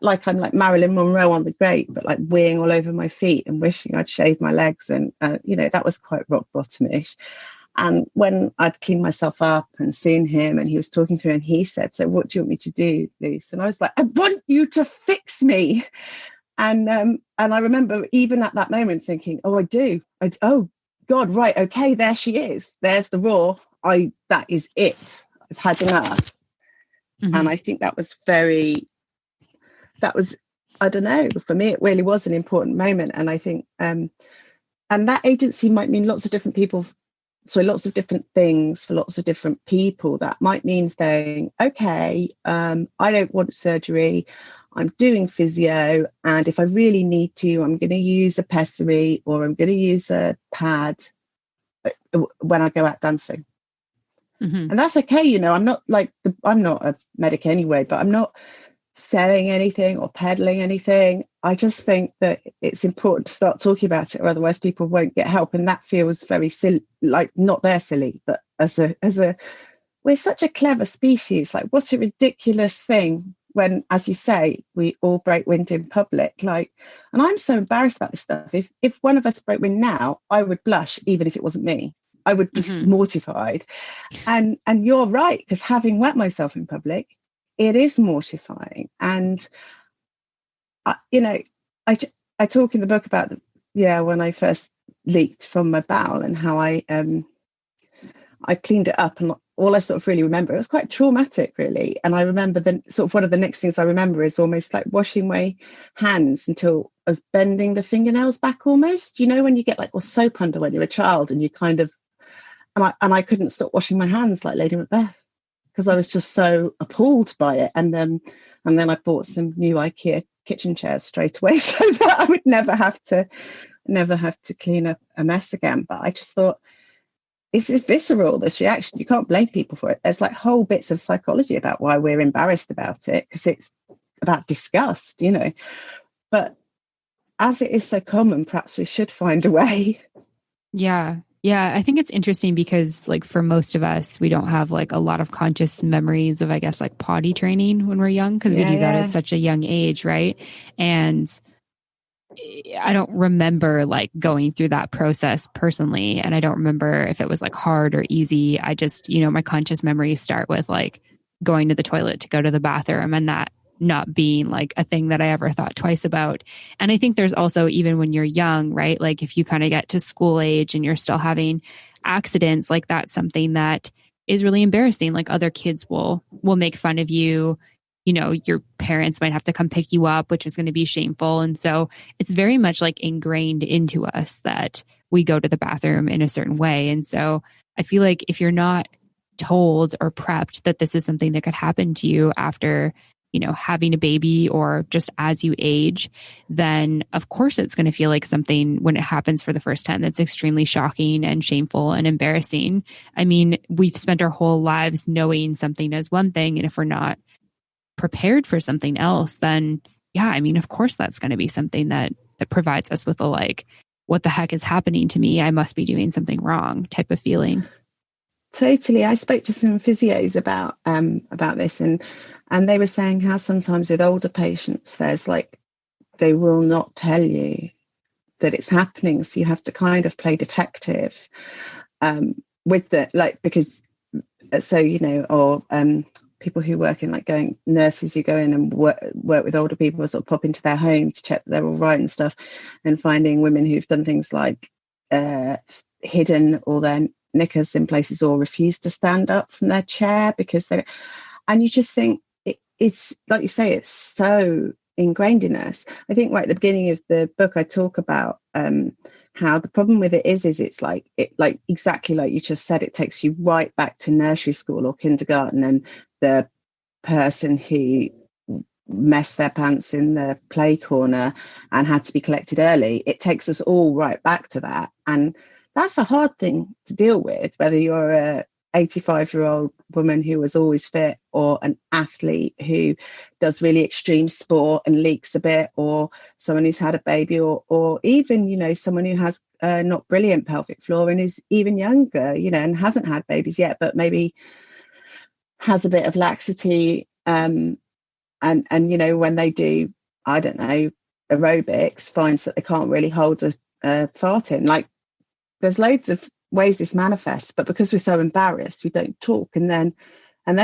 Like I'm like Marilyn Monroe on the grate, but like weeing all over my feet and wishing I'd shaved my legs. And, you know, that was quite rock bottom-ish. And when I'd cleaned myself up and seen him, and he was talking through, and he said, so what do you want me to do, Luce? And I was like, I want you to fix me. And I remember even at that moment thinking, oh, I do. Oh, God, right. Okay, there she is. There's the raw. That is it. I've had enough. Mm-hmm. And I think that was, I don't know, for me, it really was an important moment. And I think, and that agency might mean lots of different people. So lots of different things for lots of different people. That might mean saying, okay, I don't want surgery. I'm doing physio. And if I really need to, I'm going to use a pessary, or I'm going to use a pad when I go out dancing. Mm-hmm. And that's okay. You know, I'm not a medic anyway, but I'm not selling anything or peddling anything. I just think that it's important to start talking about it, or otherwise people won't get help. And that feels very silly, like not they're silly, but as a we're such a clever species. Like, what a ridiculous thing when, as you say, we all break wind in public. Like, and I'm so embarrassed about this stuff. If one of us broke wind now, I would blush, even if it wasn't me. I would be mortified. And you're right, because having wet myself in public, it is mortifying. And you know, I talk in the book about when I first leaked from my bowel, and how I cleaned it up, and all I sort of really remember, it was quite traumatic, really. And I remember then sort of one of the next things I remember is almost like washing my hands until I was bending the fingernails back almost. You know, when you get like soap under when you're a child, and you kind of, and I couldn't stop washing my hands like Lady Macbeth, because I was just so appalled by it. And then I bought some new IKEA kitchen chairs straight away so that I would never have to clean up a mess again. But I just thought, it's visceral, this reaction. You can't blame people for it. There's like whole bits of psychology about why we're embarrassed about it, because it's about disgust, you know. But as it is so common, perhaps we should find a way. Yeah. Yeah. I think it's interesting because like for most of us, we don't have like a lot of conscious memories of, I guess, like potty training when we're young, because we do that at such a young age. Right. And I don't remember like going through that process personally. And I don't remember if it was like hard or easy. I just, you know, my conscious memories start with like going to the toilet to go to the bathroom, and that not being like a thing that I ever thought twice about. And I think there's also, even when you're young, right? Like if you kind of get to school age and you're still having accidents, like that's something that is really embarrassing. Like other kids will make fun of you. You know, your parents might have to come pick you up, which is going to be shameful. And so it's very much like ingrained into us that we go to the bathroom in a certain way. And so I feel like if you're not told or prepped that this is something that could happen to you after, you know, having a baby or just as you age, then of course it's going to feel like something when it happens for the first time that's extremely shocking and shameful and embarrassing. I mean, we've spent our whole lives knowing something as one thing, and if we're not prepared for something else, then yeah, I mean, of course that's going to be something that provides us with a like, what the heck is happening to me? I must be doing something wrong type of feeling. Totally. I spoke to some physios about this, and they were saying how sometimes with older patients, there's like, they will not tell you that it's happening. So you have to kind of play detective with the, like, because, so, you know, or people who work in like nurses who go in and work with older people, sort of pop into their home to check that they're all right and stuff, and finding women who've done things like hidden all their knickers in places or refused to stand up from their chair because they, and you just think it's like you say, it's so ingrained in us. I think right at the beginning of the book I talk about how the problem with it is it's like exactly like you just said, it takes you right back to nursery school or kindergarten, and the person who messed their pants in the play corner and had to be collected early. It takes us all right back to that, and that's a hard thing to deal with, whether you're a 85-year-old woman who was always fit, or an athlete who does really extreme sport and leaks a bit, or someone who's had a baby, or even, you know, someone who has not brilliant pelvic floor and is even younger, you know, and hasn't had babies yet, but maybe has a bit of laxity, and you know, when they do, I don't know, aerobics, finds that they can't really hold a fart in. Like, there's loads of ways this manifests, but because we're so embarrassed, we don't talk. And then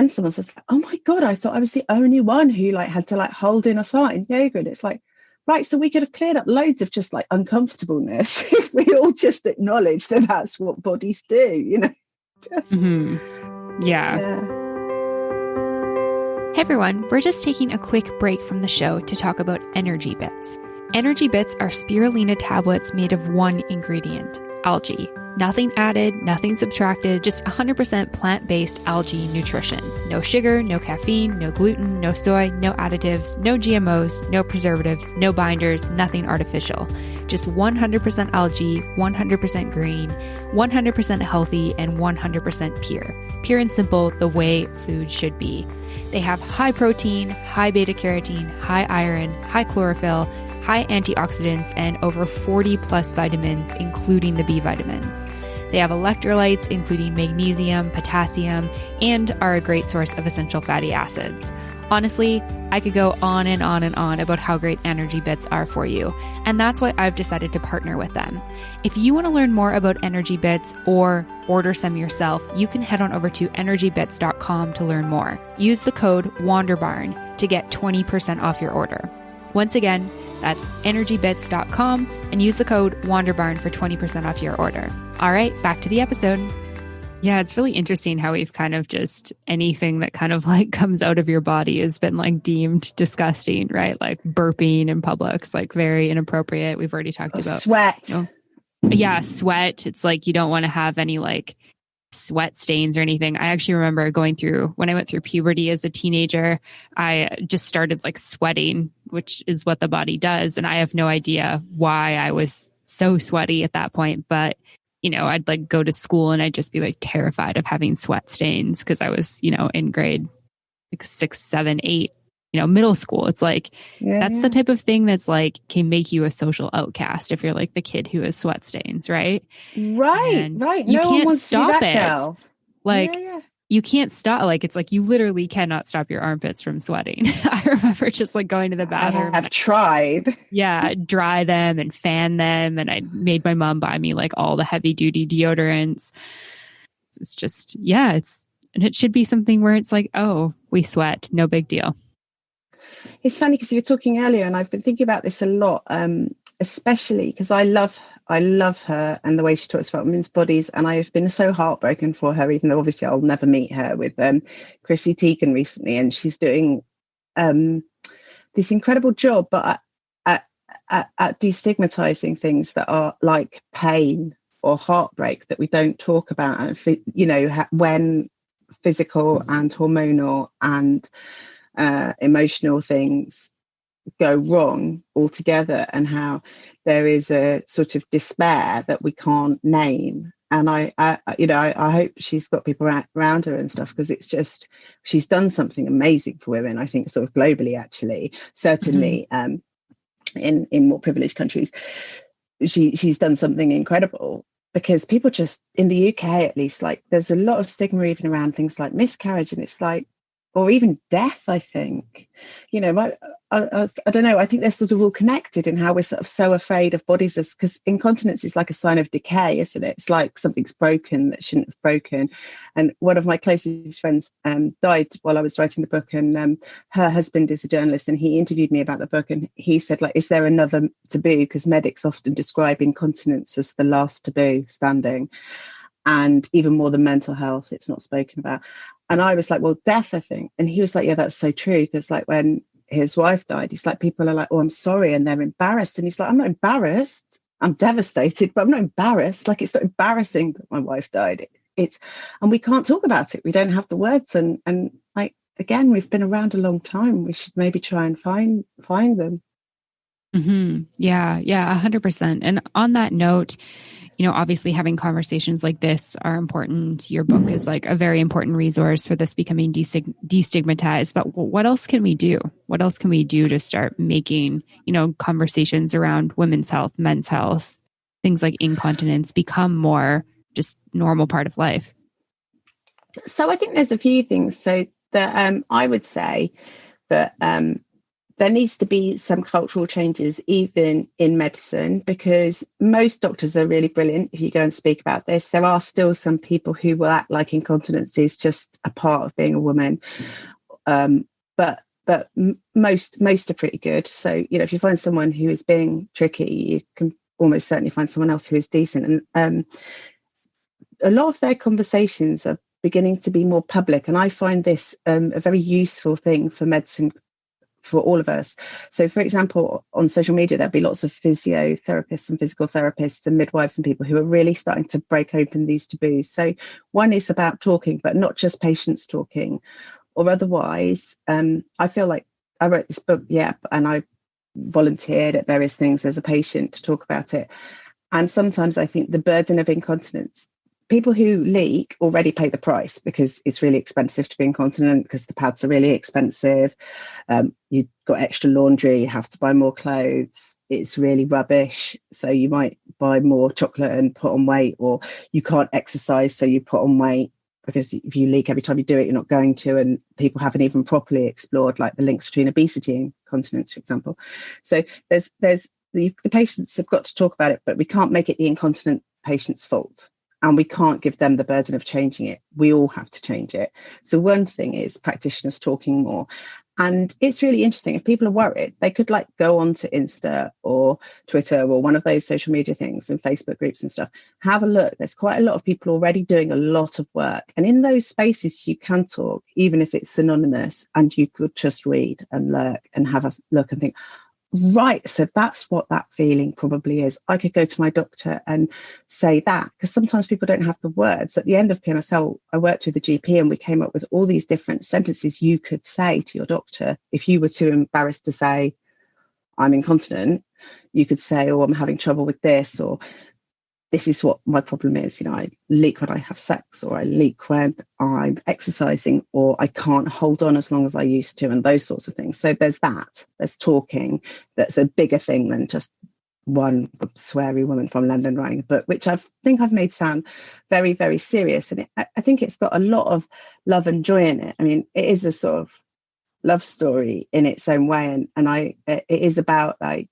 someone says, oh my God, I thought I was the only one who like had to like hold in a fart in yoga. And it's like, right, so we could have cleared up loads of just like uncomfortableness if we all just acknowledge that that's what bodies do, you know. Just, yeah. Hey everyone, we're just taking a quick break from the show to talk about Energy Bits. Energy Bits are spirulina tablets made of one ingredient, algae. Nothing added, nothing subtracted, just 100% plant-based algae nutrition. No sugar, no caffeine, no gluten, no soy, no additives, no GMOs, no preservatives, no binders, nothing artificial. Just 100% algae, 100% green, 100% healthy, and 100% pure. Pure and simple, the way food should be. They have high protein, high beta-carotene, high iron, high chlorophyll, high antioxidants, and over 40 plus vitamins, including the B vitamins. They have electrolytes, including magnesium, potassium, and are a great source of essential fatty acids. Honestly, I could go on and on and on about how great Energy Bits are for you, and that's why I've decided to partner with them. If you want to learn more about Energy Bits or order some yourself, you can head on over to energybits.com to learn more. Use the code WANDERBARN to get 20% off your order. Once again, that's energybits.com and use the code WanderBarn for 20% off your order. All right, back to the episode. Yeah, it's really interesting how we've kind of just anything that kind of like comes out of your body has been like deemed disgusting, right? Like burping in public's like very inappropriate. We've already talked about sweat. Yeah, sweat. It's like you don't want to have any like sweat stains or anything. I actually remember when I went through puberty as a teenager, I just started like sweating, which is what the body does. And I have no idea why I was so sweaty at that point. But, I'd like go to school and I'd just be like terrified of having sweat stains because I was, in grade like 6, 7, 8, middle school. It's like, that's the type of thing that's like, can make you a social outcast if you're like the kid who has sweat stains, right? Right. You no one can't wants stop to be that it. girl. Like, you can't stop. Like, it's like you literally cannot stop your armpits from sweating. I remember just like going to the bathroom. I have tried. Yeah, dry them and fan them. And I made my mom buy me like all the heavy duty deodorants. It's just, and it should be something where it's like, oh, we sweat. No big deal. It's funny because you were talking earlier, and I've been thinking about this a lot, especially because I love her and the way she talks about women's bodies, and I've been so heartbroken for her, even though obviously I'll never meet her, with Chrissy Teigen recently, and she's doing this incredible job, but at destigmatizing things that are like pain or heartbreak that we don't talk about, and when physical and hormonal and emotional things go wrong altogether, and how there is a sort of despair that we can't name. And I hope she's got people around her and stuff, because it's just, she's done something amazing for women, I think, sort of globally, actually, certainly in more privileged countries. She's done something incredible, because people just, in the UK at least, like there's a lot of stigma even around things like miscarriage, and it's like, or even death, I think. I don't know, I think they're sort of all connected in how we're sort of so afraid of bodies, because incontinence is like a sign of decay, isn't it? It's like something's broken that shouldn't have broken. And one of my closest friends died while I was writing the book, and her husband is a journalist, and he interviewed me about the book, and he said, like, is there another taboo? Because medics often describe incontinence as the last taboo standing, and even more than mental health, it's not spoken about. And I was like, well, death, I think. And he was like, yeah, that's so true. Because like when his wife died, he's like, people are like, oh, I'm sorry. And they're embarrassed. And he's like, I'm not embarrassed. I'm devastated, but I'm not embarrassed. Like, it's not embarrassing that my wife died. And we can't talk about it. We don't have the words. And like, again, we've been around a long time. We should maybe try and find them. Mm-hmm. Yeah, 100%. And on that note, obviously having conversations like this are important. Your book is like a very important resource for this becoming destigmatized. But what else can we do? What else can we do to start making, conversations around women's health, men's health, things like incontinence become more just normal part of life? So I think there's a few things. So that I would say that there needs to be some cultural changes, even in medicine, because most doctors are really brilliant. If you go and speak about this, there are still some people who will act like incontinence is just a part of being a woman. But most are pretty good. So, if you find someone who is being tricky, you can almost certainly find someone else who is decent. And a lot of their conversations are beginning to be more public. And I find this a very useful thing for medicine, for all of us. So, for example, on social media, there'll be lots of physiotherapists and physical therapists and midwives and people who are really starting to break open these taboos. So one is about talking, but not just patients talking, or otherwise. I feel like I wrote this book, and I volunteered at various things as a patient to talk about it. And sometimes I think the burden of incontinence, people who leak already pay the price, because it's really expensive to be incontinent, because the pads are really expensive. You've got extra laundry, you have to buy more clothes. It's really rubbish. So you might buy more chocolate and put on weight, or you can't exercise, so you put on weight, because if you leak every time you do it, you're not going to. And people haven't even properly explored like the links between obesity and incontinence, for example. So there's the patients have got to talk about it, but we can't make it the incontinent patient's fault. and we can't give them the burden of changing it. We all have to change it. So one thing is practitioners talking more. And it's really interesting. If people are worried, they could like go onto Insta or Twitter or one of those social media things and Facebook groups and stuff. Have a look. There's quite a lot of people already doing a lot of work. And in those spaces, you can talk, even if it's anonymous, and you could just read and lurk and have a look and think, right, so that's what that feeling probably is. I could go to my doctor and say that, because sometimes people don't have the words. At the end of PMSL, I worked with a GP and we came up with all these different sentences you could say to your doctor. If you were too embarrassed to say, I'm incontinent, you could say, oh, I'm having trouble with this, or this is what my problem is. You know, I leak when I have sex, or I leak when I'm exercising, or I can't hold on as long as I used to, and those sorts of things. So there's talking. That's a bigger thing than just one sweary woman from London writing a book, which I think I've made sound very, very serious. And I think it's got a lot of love and joy in it. I mean, it is a sort of love story in its own way. And it is about like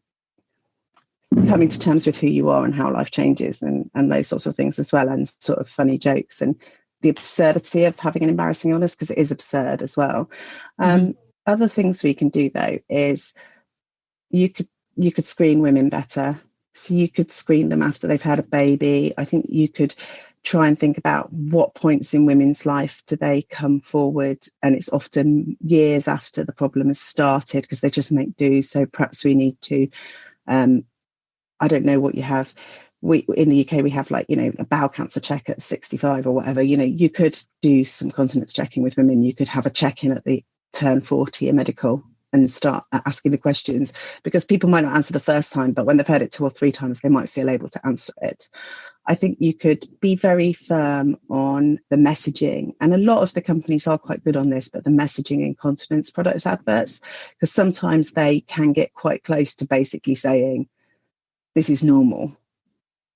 coming to terms with who you are and how life changes and those sorts of things as well, and sort of funny jokes and the absurdity of having an embarrassing illness, because it is absurd as well. Other things we can do though is you could screen women better. So you could screen them after they've had a baby. I think you could try and think about what points in women's life do they come forward, and it's often years after the problem has started because they just make do. So perhaps we need to I don't know what you have. We in the UK, we have like, you know, a bowel cancer check at 65 or whatever. You know, you could do some continence checking with women. You could have a check-in at the turn 40, a medical, and start asking the questions, because people might not answer the first time, but when they've heard it 2 or 3 times, they might feel able to answer it. I think you could be very firm on the messaging. And a lot of the companies are quite good on this, but the messaging in continence products adverts, because sometimes they can get quite close to basically saying, this is normal,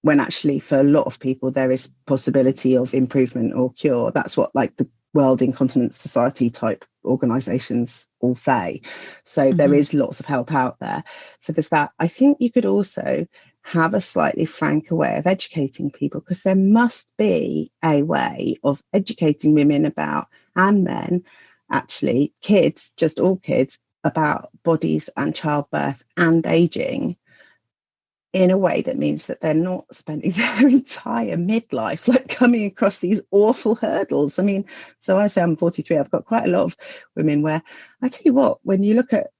when actually for a lot of people there is possibility of improvement or cure. That's what like the World Incontinence Society type organizations all say. So there is lots of help out there. So there's that. I think you could also have a slightly franker way of educating people, because there must be a way of educating women about, and men, actually, kids, just all kids, about bodies and childbirth and aging, in a way that means that they're not spending their entire midlife like coming across these awful hurdles. I mean, so I say I'm 43. I've got quite a lot of women where I tell you what, when you look at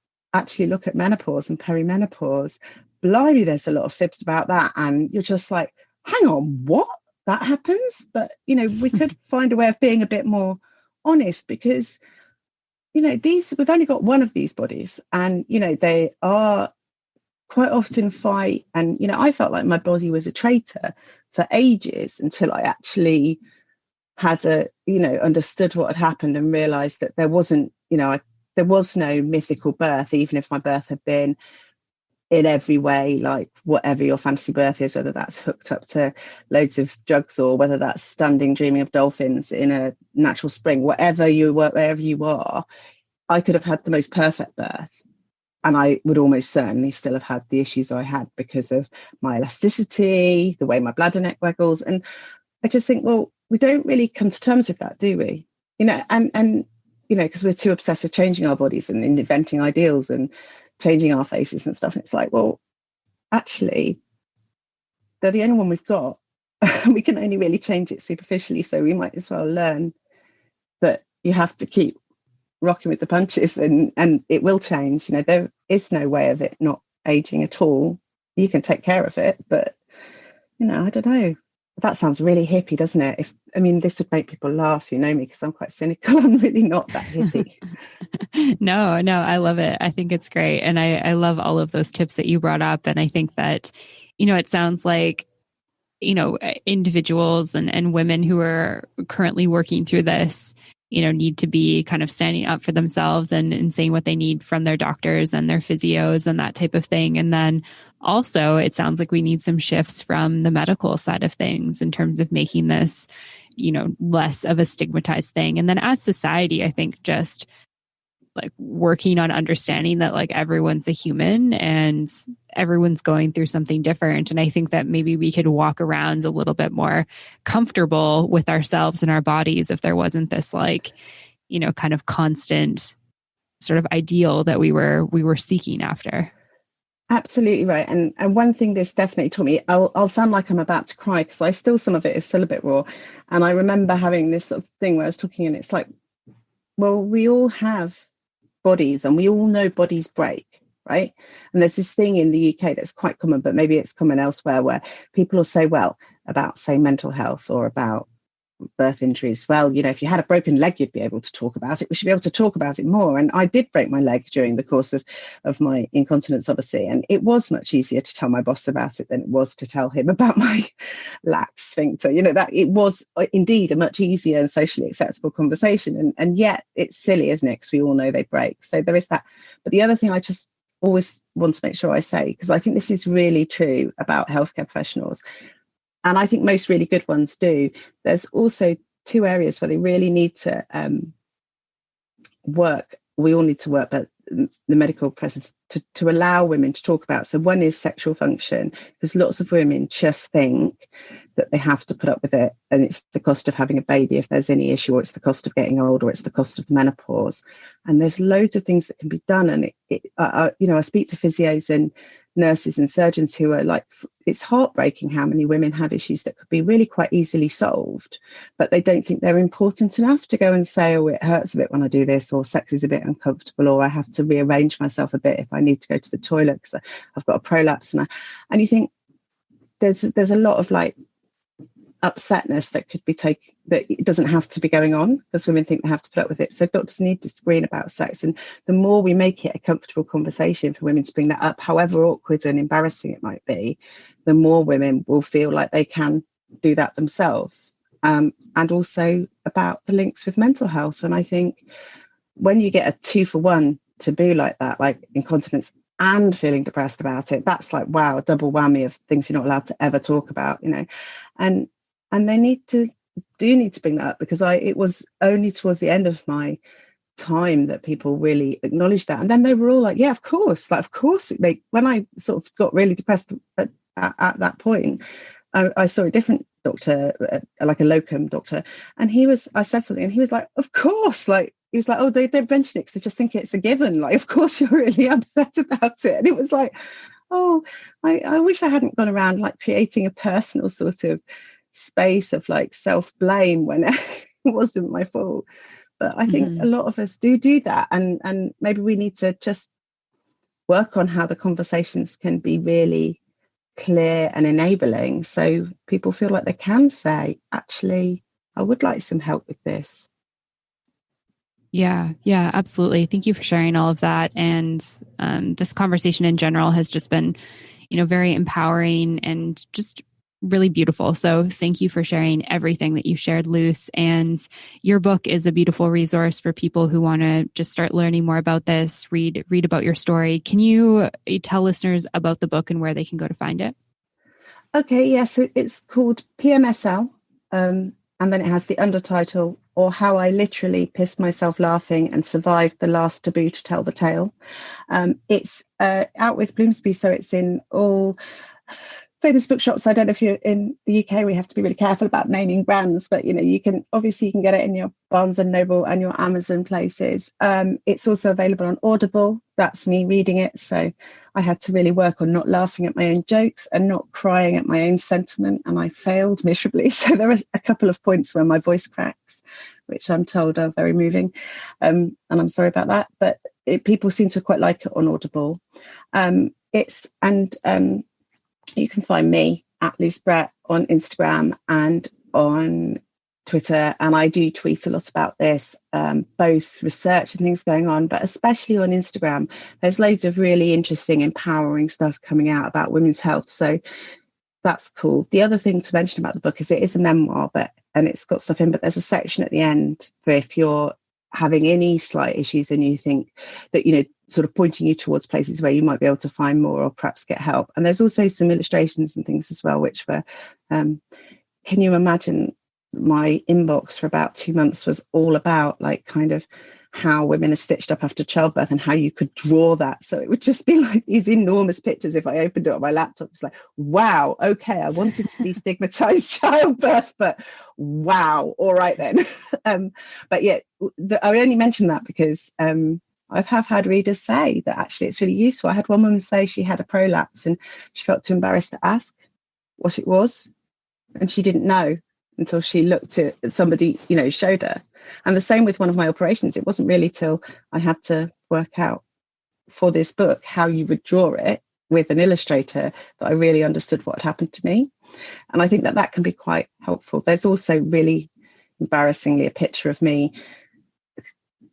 menopause and perimenopause, blimey, there's a lot of fibs about that. And you're just like, hang on, what? That happens? But, you know, we could find a way of being a bit more honest, because, you know, we've only got one of these bodies, and, you know, they are quite often fight. And, you know, I felt like my body was a traitor for ages until I actually had understood what had happened and realized that there wasn't, you know, there was no mythical birth, even if my birth had been in every way like whatever your fantasy birth is, whether that's hooked up to loads of drugs or whether that's standing dreaming of dolphins in a natural spring, wherever you are, I could have had the most perfect birth. And I would almost certainly still have had the issues I had because of my elasticity, the way my bladder neck waggles. And I just think, well, we don't really come to terms with that, do we? You know, and you know, because we're too obsessed with changing our bodies and inventing ideals and changing our faces and stuff. And it's like, well, actually, they're the only one we've got. We can only really change it superficially. So we might as well learn that you have to keep rocking with the punches, and it will change. You know, there is no way of it not aging at all. You can take care of it, but, you know, I don't know. That sounds really hippie, doesn't it? This would make people laugh, you know me, because I'm quite cynical. I'm really not that hippie. No, I love it. I think it's great. And I love all of those tips that you brought up. And I think that, you know, it sounds like, you know, individuals and women who are currently working through this, you know, need to be kind of standing up for themselves and saying what they need from their doctors and their physios and that type of thing. And then also, it sounds like we need some shifts from the medical side of things in terms of making this, you know, less of a stigmatized thing. And then as society, I think just like working on understanding that like everyone's a human and everyone's going through something different. And I think that maybe we could walk around a little bit more comfortable with ourselves and our bodies if there wasn't this like, you know, kind of constant sort of ideal that we were seeking after. Absolutely right. And one thing this definitely taught me, I'll sound like I'm about to cry because I still, some of it is still a bit raw. And I remember having this sort of thing where I was talking and it's like, well, we all have bodies and we all know bodies break, right? And there's this thing in the UK that's quite common, but maybe it's common elsewhere, where people will say, well, about, say, mental health or about birth injuries, well, you know, if you had a broken leg, you'd be able to talk about it. We should be able to talk about it more. And I did break my leg during the course of my incontinence, obviously, and it was much easier to tell my boss about it than it was to tell him about my lax sphincter. You know, that it was indeed a much easier and socially acceptable conversation, and yet it's silly, isn't it? Because we all know they break. So there is that. But the other thing I just always want to make sure I say, because I think this is really true about healthcare professionals, and I think most really good ones do, there's also two areas where they really need to work. We all need to work, but the medical presence to allow women to talk about. So one is sexual function, because lots of women just think that they have to put up with it, and it's the cost of having a baby if there's any issue, or it's the cost of getting old, or it's the cost of menopause. And there's loads of things that can be done. And I speak to physios and nurses and surgeons who are like, it's heartbreaking how many women have issues that could be really quite easily solved, but they don't think they're important enough to go and say, oh, it hurts a bit when I do this, or sex is a bit uncomfortable, or I have to rearrange myself a bit if I need to go to the toilet because I've got a prolapse. And you think there's a lot of like upsetness that could be taken, that it doesn't have to be going on because women think they have to put up with it. So doctors need to screen about sex, and the more we make it a comfortable conversation for women to bring that up, however awkward and embarrassing it might be, the more women will feel like they can do that themselves. And also about the links with mental health. And I think when you get a 2-for-1 taboo like that, like incontinence and feeling depressed about it, that's like, wow, a double whammy of things you're not allowed to ever talk about, you know. And they need to bring that up, because it was only towards the end of my time that people really acknowledged that. And then they were all like, yeah, of course. Like, of course, when I sort of got really depressed at that point, I saw a different doctor, like a locum doctor, and I said something and he was like, of course, like, he was like, oh, they don't mention it because they just think it's a given. Like, of course you're really upset about it. And it was like, oh, I wish I hadn't gone around like creating a personal sort of space of like self-blame when it wasn't my fault. But I think a lot of us do that, and maybe we need to just work on how the conversations can be really clear and enabling, so people feel like they can say, actually, I would like some help with this. Yeah, absolutely. Thank you for sharing all of that. And this conversation in general has just been, very empowering and just really beautiful. So thank you for sharing everything that you shared, Luce. And your book is a beautiful resource for people who want to just start learning more about this, read about your story. Can you tell listeners about the book and where they can go to find it? Okay, yes, it's called PMSL. And then it has the undertitle, or How I Literally Pissed Myself Laughing and Survived the Last Taboo to Tell the Tale. It's out with Bloomsbury, so it's in all famous bookshops. I don't know if you're in the UK, we have to be really careful about naming brands, but you can get it in your Barnes and Noble and your Amazon places. It's also available on Audible. That's me reading it, so I had to really work on not laughing at my own jokes and not crying at my own sentiment, and I failed miserably. So there are a couple of points where my voice cracks, which I'm told are very moving, and I'm sorry about that, but people seem to quite like it on Audible. You can find me at Luce Brett on Instagram and on Twitter. And I do tweet a lot about this, both research and things going on, but especially on Instagram. There's loads of really interesting, empowering stuff coming out about women's health. So that's cool. The other thing to mention about the book is it is a memoir, and it's got stuff in, but there's a section at the end for if you're having any slight issues and you think that, sort of pointing you towards places where you might be able to find more or perhaps get help. And there's also some illustrations and things as well, which were, can you imagine, my inbox for about 2 months was all about like kind of how women are stitched up after childbirth and how you could draw that. So it would just be like these enormous pictures. If I opened it on my laptop, it's like, wow, okay, I wanted to destigmatize childbirth, but wow, all right then. But yeah, I only mentioned that because I have had readers say that actually it's really useful. I had one woman say she had a prolapse and she felt too embarrassed to ask what it was. And she didn't know until she looked at somebody, showed her. And the same with one of my operations. It wasn't really till I had to work out for this book how you would draw it with an illustrator that I really understood what had happened to me. And I think that can be quite helpful. There's also really embarrassingly a picture of me.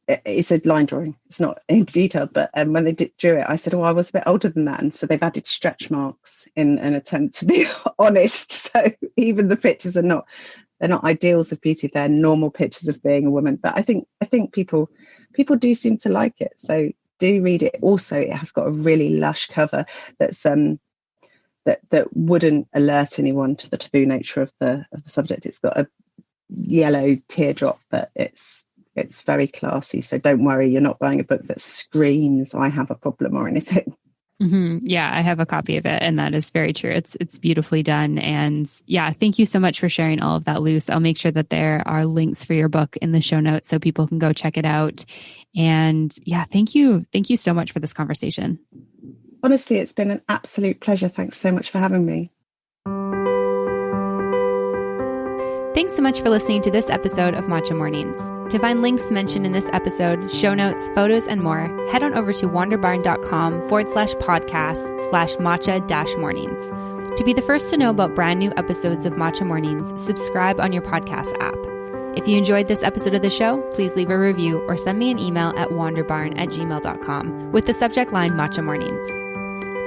It's a line drawing. It's not in detail, but when they drew it, I said, I was a bit older than that. And so they've added stretch marks in an attempt to be honest. So even the pictures they're not ideals of beauty. They're normal pictures of being a woman. But I think people do seem to like it. So do read it. Also, it has got a really lush cover that's that wouldn't alert anyone to the taboo nature of the subject. It's got a yellow teardrop, but it's very classy. So don't worry, you're not buying a book that screams, I have a problem or anything. Mm-hmm. Yeah, I have a copy of it, and that is very true. It's beautifully done. And yeah, thank you so much for sharing all of that, Luce. I'll make sure that there are links for your book in the show notes so people can go check it out. And yeah, thank you. Thank you so much for this conversation. Honestly, it's been an absolute pleasure. Thanks so much for having me. Thanks so much for listening to this episode of Matcha Mornings. To find links mentioned in this episode, show notes, photos, and more, head on over to wanderbarn.com/podcast/matcha-mornings. To be the first to know about brand new episodes of Matcha Mornings, subscribe on your podcast app. If you enjoyed this episode of the show, please leave a review or send me an email at wanderbarn@gmail.com with the subject line Matcha Mornings.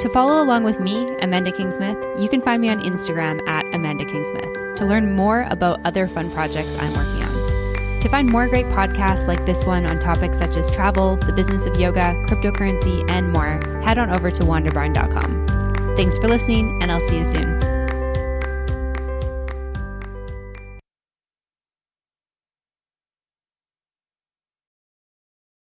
To follow along with me, Amanda Kingsmith, you can find me on Instagram at Amanda Kingsmith to learn more about other fun projects I'm working on. To find more great podcasts like this one on topics such as travel, the business of yoga, cryptocurrency, and more, head on over to wanderbarn.com. Thanks for listening, and I'll see you soon.